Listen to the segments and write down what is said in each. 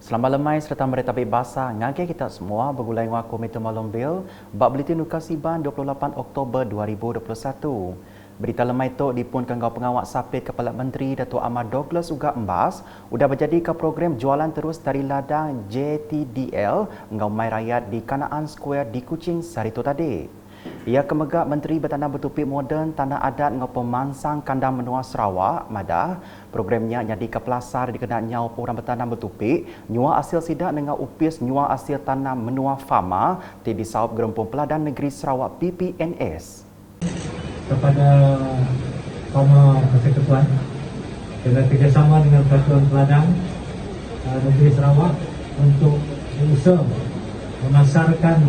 Selamat lemai serta meretabik basah ngagai kita semua bergulai waku Meteor Malombil bab buletin Ukasiban 28 Oktober 2021. Berita lemai tu dipun kenggau pengawak sapit Kepala Menteri Datuk Ahmad Douglas Uga Embas udah berjadi ke program jualan terus dari ladang JTDL ngau mai rakyat di Kanaan Square di Kuching sehari tu tadi. Ia kemegak Menteri Bertanam Bertupik Moden Tanah Adat ngau pemansang kandang menua Sarawak madah programnya jadi ke pelasar dikenal nyau orang bertanam bertupik nyua hasil sidak dengan upis nyua hasil tanam menua Fama di Saup Gerempung Peladan Negeri Sarawak PPNS. Kepada Fama Persekutuan dengan kerjasama dengan Persatuan Peladang Negeri Sarawak untuk berusaha memasarkan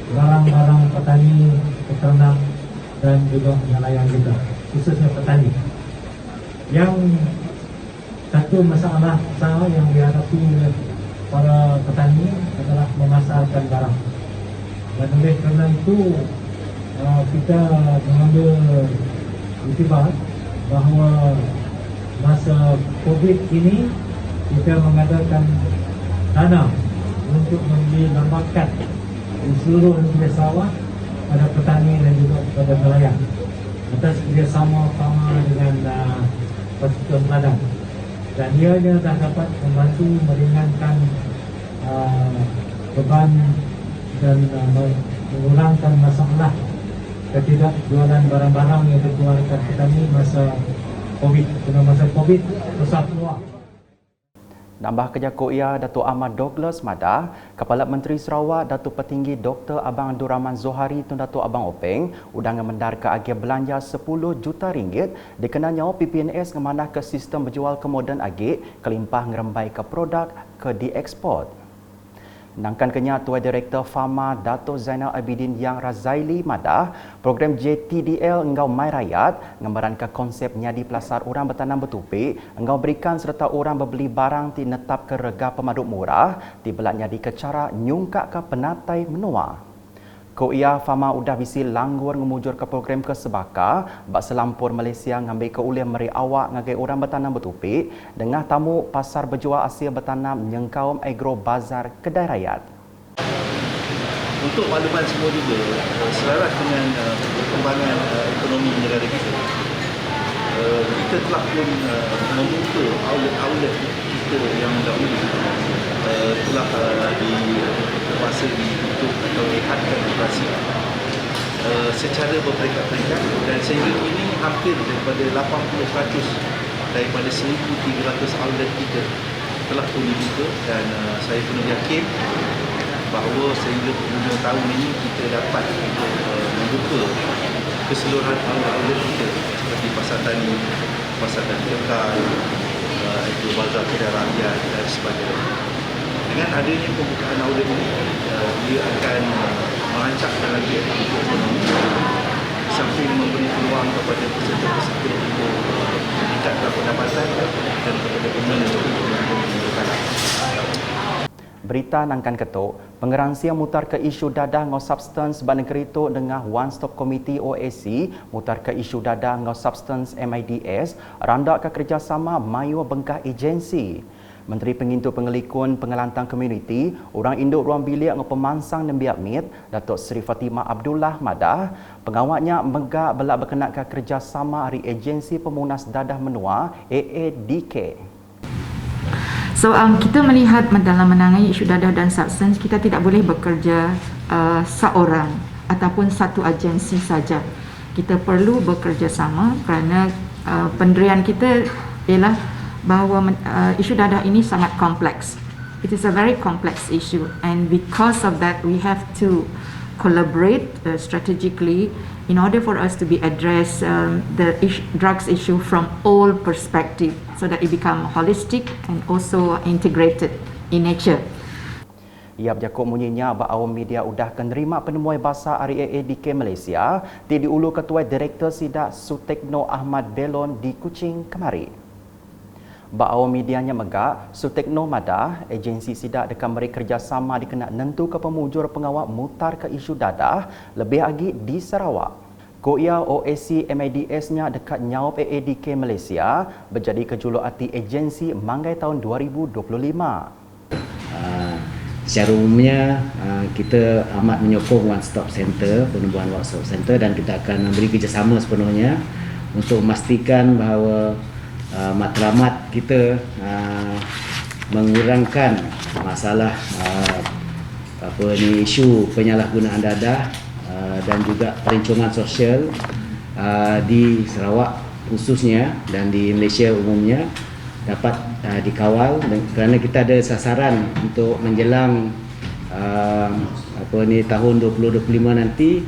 barang-barang petani, peternak dan juga nelayan kita, khususnya petani. Yang satu masalah besar yang dihadapi oleh para petani adalah memasarkan barang. Dan oleh kerana itu kita mengambil iktibar bahawa masa COVID ini kita mengadakan dana untuk membeli lambakan di seluruh negeri Sarawak pada petani dan juga pada nelayan atas kerjasama dengan Persatuan Peladang, dan ianya dah dapat membantu meringankan beban dan mengurangkan masalah ketidakjualan barang-barang yang dikeluarkan petani masa COVID. Kerana masa COVID susah keluar. Nambah kejakut ia Datuk Ahmad Douglas madah, Kepala Menteri Sarawak Datuk Petinggi Dr. Abang Abdul Rahman Zohari Tun Datuk Abang Openg udang mendar ke agih belanja 10 juta ringgit dikenal nyawa PPNS ngemanah ke sistem berjual kemudian agih kelimpah ngerembai ke produk ke dieksport. Nangkan kenya Tuai Direktur Fama Dato' Zainal Abidin Yang Razaili madah program JTDL engkau mai rakyat ngambaran ke konsep nyadi pelasar orang bertanam bertupik engkau berikan serta orang berbeli barang ti netap ke rega pemaduk murah ti belak nyadi ke cara nyungkak ke penatai menua. Ko ia Fama udah bisi langgur ngemujur ke program ke sebaka bak selampur Malaysia ngambil ke ulian meri awak ngagai orang bertanam bertupik dengan tamu pasar berjual hasil bertanam nyengkaum agro bazar kedai rakyat. Untuk makluman semua juga, selaras dengan perkembangan ekonomi negara kita, kita telah pun membuka outlet-outlet kita yang dahulu telah dikuasai untuk atau dihadkan operasi secara berperingkat-peringkat, dan sehingga ini hampir daripada 80% daripada 1,300 outlet kita telah pun dibuka, dan saya penuh yakin bahawa sehingga penghujung tahun ini kita dapat untuk membuka keseluruhan outlet kita seperti pasar tani lokal, itu bazar kedai rakyat dan sebagainya. Dengan adanya pembukaan outlet ini, dia akan merancangkan lagi aktiviti ekonomi sambil memberi peluang kepada peserta-peserta untuk meningkatkan pendapatan dan kepada pembeli untuk mengumpulkan. Berita nangkan ketuk, pengeransia mutar ke isu dadah ngau substance sebab negeri itu dengan One Stop Committee OAC mutar ke isu dadah ngau substance MIDS randak ke kerjasama mayu bengkah agensi. Menteri Pengintu Pengelikun Pengelantang Komuniti, orang induk ruang bilik ngau pemansang nembiak mit, Datuk Seri Fatimah Abdullah madah, pengawaknya megak belak berkenaan ke kerjasama hari agensi pemunas dadah menua AADK. So kita melihat dalam menangani isu dadah dan substance, kita tidak boleh bekerja seorang ataupun satu agensi saja. Kita perlu bekerjasama kerana pendirian kita ialah bahawa isu dadah ini sangat kompleks. It is a very complex issue, and because of that we have to collaborate strategically in order for us to be address the drugs issue from all perspective, so that it become holistic and also integrated in nature. Ia berjakut munyinya bahawa media udah menerima penemuan bahasa RAADK Malaysia di diulu Ketua Direktur Sidak Sutekno Ahmad Belon di Kuching kemari. Bahawa medianya megak, Sutekno madah, agensi sidak dekat beri kerjasama dikenal nentu ke pemujur pengawal mutar ke isu dadah lebih lagi di Sarawak. Ko ia OAC MIDS-nya dekat nyawab AADK Malaysia berjadi kejuluk hati agensi manggai tahun 2025. Secara umumnya kita amat menyokong one stop center, penubuhan one stop center, dan kita akan memberi kerjasama sepenuhnya untuk memastikan bahawa matlamat kita mengurangkan masalah isu penyalahgunaan dadah dan juga perencongan sosial di Sarawak khususnya dan di Malaysia umumnya dapat dikawal, kerana kita ada sasaran untuk menjelang tahun 2025 nanti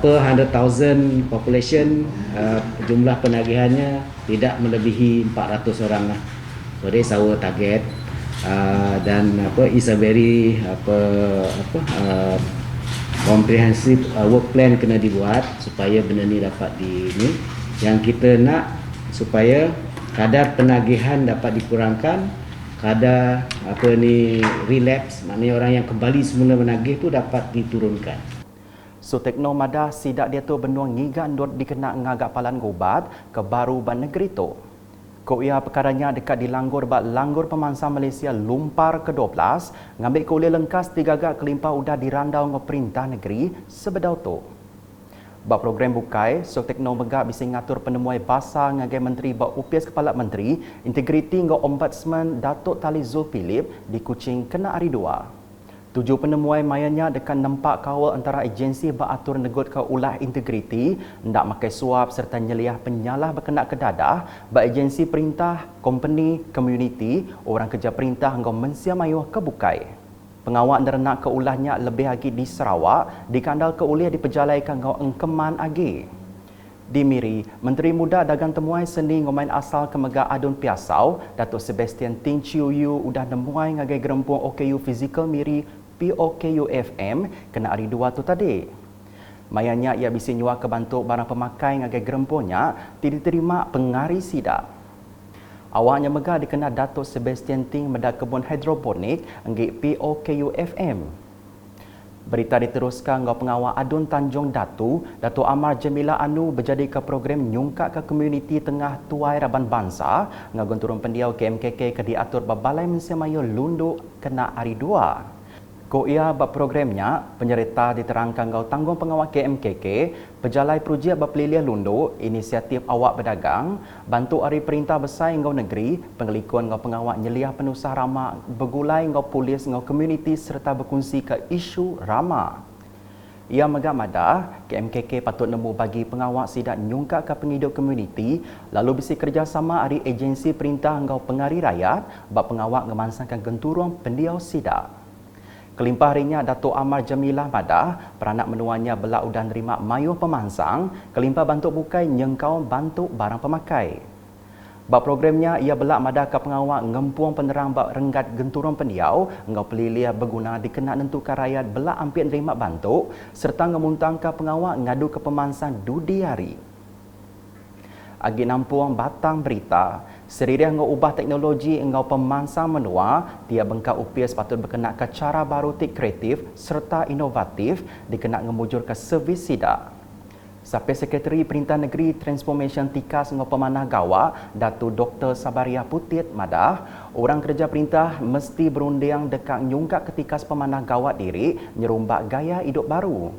per 100,000 population jumlah penagihannya tidak melebihi 400 orang lah. So that's our target dan is a very comprehensive work plan kena dibuat supaya benda ni dapat yang kita nak supaya kadar penagihan dapat dikurangkan, kadar relapse, maknanya orang yang kembali semula menagih tu dapat diturunkan. So tekno madah sidak dia tu benuang ngigan dot dikena ngagak palan gobat ke baru ban negeri tu. Ko ia perkaranya dekat dilanggur bat langgur pemansang Malaysia lumpar ke-12 ngambil ke ulih lengkas digagak kelimpah udah dirandau ngau perintah negeri sebedau tu. Bak program bukai, so tekno megak bisa ngatur penemuai bahasa ngagai menteri bak UPS Kepala Menteri, Integriti ngau Ombudsman Datuk Tali Zulkifli di Kuching kena hari 2. 7 penemuai mayanya dekat nampak kawal antara agensi bak atur negut ke ulah integriti, ndak makai suap serta nyeliah penyalah berkenaan kedadah, bak agensi perintah, company, community, orang kerja perintah ngau mensia mayuh ke bukai. Pengawal nerenak ke ulahnya lebih lagi di Sarawak, dikandal ke ulih diperjalaikan ngau engkeman agi. Di Miri, Menteri Muda Dagang Temuai Seni ngomain asal Kemegak Adun Piasau, Datuk Sebastian Ting Chiu Yu udah nemuai ngagai gerempung OKU Physical Miri POKU FM kena hari 2 tu tadi. Mayanya ia bisa nyuak ke bantuk barang pemakai ngagai gerempungnya diterima pengari sidak. Awaknya megah dikena Datuk Sebastian Ting medak kebun hidroponik ngik POKU FM. Berita diteruskan ngau pengawal Adun Tanjung Datuk Amar Jamila Anu berjadi ke program nyungkak ke komuniti tengah tuai Raban Bangsa ngagun turun pendiau KMKK ke diatur Balai Malaysia Maya Lunduk kena hari 2. Ko ia bab programnya, penyerta diterangkan ngau tanggung pengawal KMKK, pejalai projek bapeliliah Lunduk, inisiatif awak berdagang, bantu hari perintah besar ngau negeri, pengelikuan ngau pengawal nyeliah penusah ramah, bergulai ngau polis ngau komuniti serta berkongsi ke isu ramah. Ia megak madah, KMKK patut nemu bagi pengawal sidak nyungkak ke penghidup komuniti, lalu bisi kerjasama hari agensi perintah ngau pengari rakyat, bab pengawal ngemansangkan genturung pendiau sidak. Kelimpah harinya Datuk Amar Jamilah madah, peranak menuanya belak udah nerima mayuh pemansang, kelimpah bantuk bukai nyengkau bantuk barang pemakai. Bab programnya ia belak madah ke pengawal ngempung penerang bab renggat genturung pendiau, ngau peliliah berguna dikena nentukan rakyat belak ampit nerima bantuk, serta ngemuntang ke pengawal ngadu ke pemansang dudi hari. Agi nampuang batang berita, seririah ngau ubah teknologi ngau pemansang menua, dia bengkak UPS patut berkenaan ke cara baru tik kreatif serta inovatif dikena ngemujur ke servis sidak. Sampai Sekretari Perintah Negeri Transformation Tikas ngau pemanah gawa, Datuk Dr. Sabaria Putit madah, orang kerja perintah mesti berunding dekat nyungkak ketikas pemanah gawat diri nyerumbak gaya hidup baru.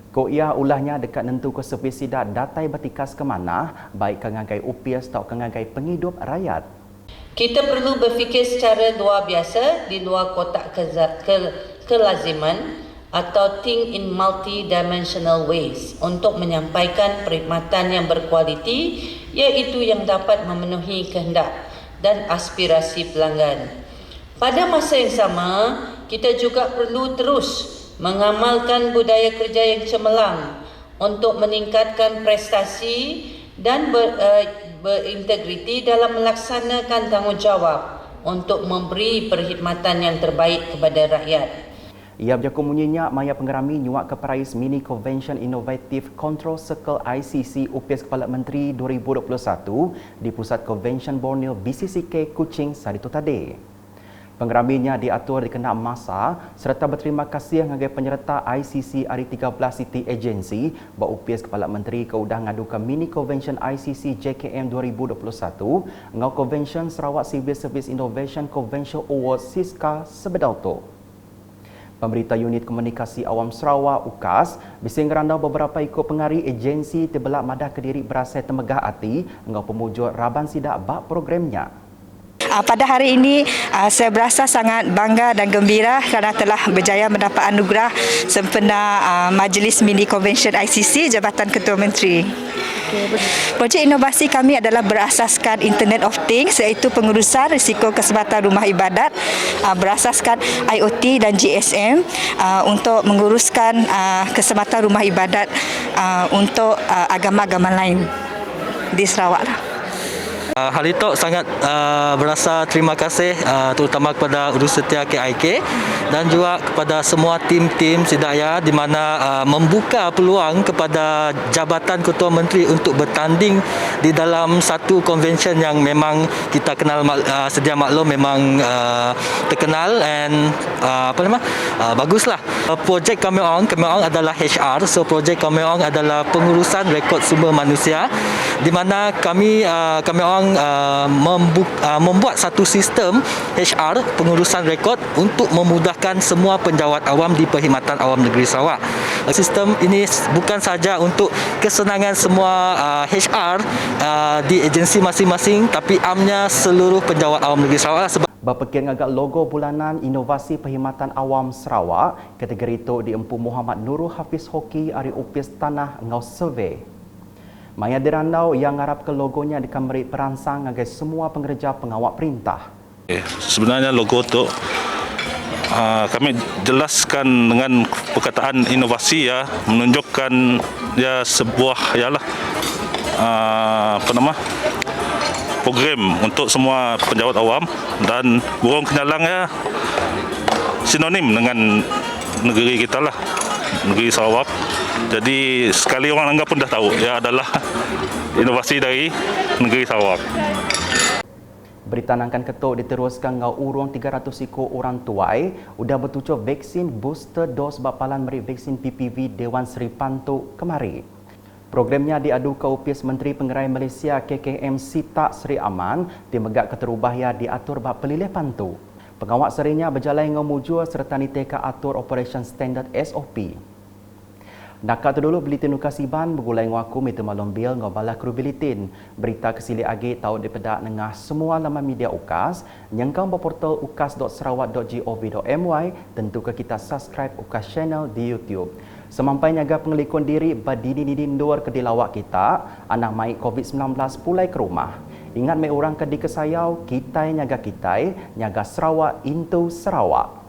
Ko ia ulahnya dekat nentu ke servis sidak datai batikas ke mana, baik kengagai UPS atau kengagai penghidup rakyat. Kita perlu berfikir secara luar biasa di luar kotak kelaziman atau think in multi-dimensional ways untuk menyampaikan perkhidmatan yang berkualiti iaitu yang dapat memenuhi kehendak dan aspirasi pelanggan. Pada masa yang sama, kita juga perlu terus mengamalkan budaya kerja yang cemerlang untuk meningkatkan prestasi dan berintegriti dalam melaksanakan tanggungjawab untuk memberi perkhidmatan yang terbaik kepada rakyat. Ia berjaku munyinya maya penggerami nyuak ke Perais Mini Convention Innovative Control Circle ICC UPS Kepala Menteri 2021 di Pusat Convention Borneo BCCK Kuching sehari itu tadi. Penggeraminya diatur dikena masa serta berterima kasih ngagai penyerta ICC hari 13 City Agency bak UPS Kepala Menteri ke udah ngadukan Mini Convention ICC JKM 2021 ngau Convention Sarawak Civil Service Innovation Convention Award SISCA sebedau tu. Pemberita Unit Komunikasi Awam Sarawak UKAS bising ngerandau beberapa ikut pengari agensi tebelak madah Kediri berasal temegah hati engau pemujur Raban Sidak bak programnya. Pada hari ini saya berasa sangat bangga dan gembira kerana telah berjaya mendapat anugerah sempena Majlis Mini Convention ICC Jabatan Ketua Menteri. Projek inovasi kami adalah berasaskan Internet of Things, iaitu pengurusan risiko keselamatan rumah ibadat, berasaskan IoT dan GSM untuk menguruskan keselamatan rumah ibadat untuk agama-agama lain di Sarawak. Hal itu sangat berasa terima kasih terutama kepada Urus Setia KIK dan juga kepada semua tim-tim Sidaya di mana membuka peluang kepada Jabatan Ketua Menteri untuk bertanding di dalam satu convention yang memang kita kenal sedia maklum memang terkenal and baguslah. Projek kami adalah HR, so projek kami adalah pengurusan rekod sumber manusia di mana kami membuat satu sistem HR pengurusan rekod untuk memudahkan semua penjawat awam di Perkhidmatan Awam Negeri Sarawak. Sistem ini bukan saja untuk kesenangan semua HR di agensi masing-masing, tapi amnya seluruh penjawat awam negeri Sarawak. Berpekir ngagak logo bulanan Inovasi Perkhidmatan Awam Sarawak, kategori itu diempu Muhammad Nurul Hafiz Hoki Ari Upis Tanah Ngau Survey. Maya dirandau yang ngarap ke logonya dikamberi perangsang agar semua pengerja pengawal perintah. Sebenarnya logo itu kami jelaskan dengan perkataan inovasi ya, menunjukkan ya sebuah program untuk semua penjawat awam dan burung kenyalang ya sinonim dengan negeri kita lah, negeri Sarawak. Jadi sekali orang anggap pun dah tahu ia adalah inovasi dari negeri Sarawak. Berita nangkan ketuk diteruskan ngau urung 300 ekor orang tuai udah bertujuh vaksin booster dos bapalan meri vaksin PPV Dewan Seri Pantuk kemari. Programnya diadu ke Upis Menteri Pengerai Malaysia KKM Sita Seri Aman timegak keterubahnya diatur bak pelilih pantu. Pengawak serinya berjalan ngau mujur serta niteka atur Operation Standard SOP. Nakat tu dulu Buletin Ukasiban bergulai ngaku meter malum bil ngobala kru Buletin. Berita kesili agi tahu dipedak nengah semua laman media UKAS, nyengkang berportal ukas.sarawak.gov.my, tentu ke kita subscribe UKAS channel di YouTube. Semampai nyaga pengelikun diri badini-dini ndur ke dilawak kita, anak mai COVID-19 pulai ke rumah. Ingat mai orang ke di kesayau, kitai nyaga Sarawak into Sarawak.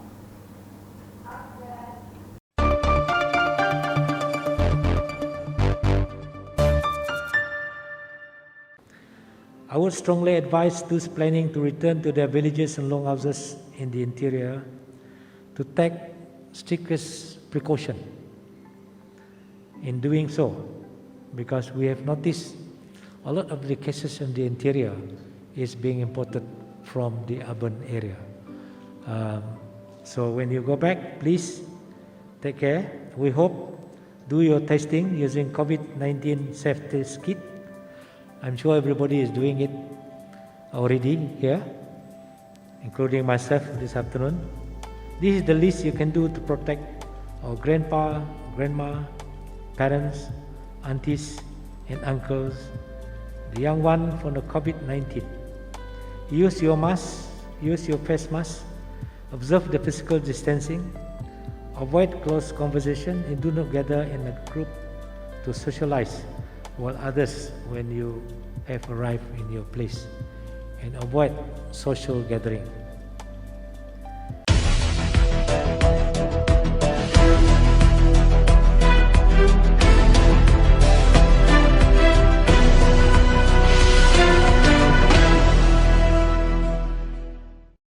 I would strongly advise those planning to return to their villages and longhouses in the interior to take strictest precaution in doing so, because we have noticed a lot of the cases in the interior is being imported from the urban area. So when you go back, please take care. We hope do your testing using COVID-19 safety kit. I'm sure everybody is doing it already here, including myself this afternoon. This is the least you can do to protect our grandpa, grandma, parents, aunties and uncles, the young one from the COVID-19. Use your mask, use your face mask, observe the physical distancing, avoid close conversation and do not gather in a group to socialize while others when you have arrived in your place, and avoid social gathering.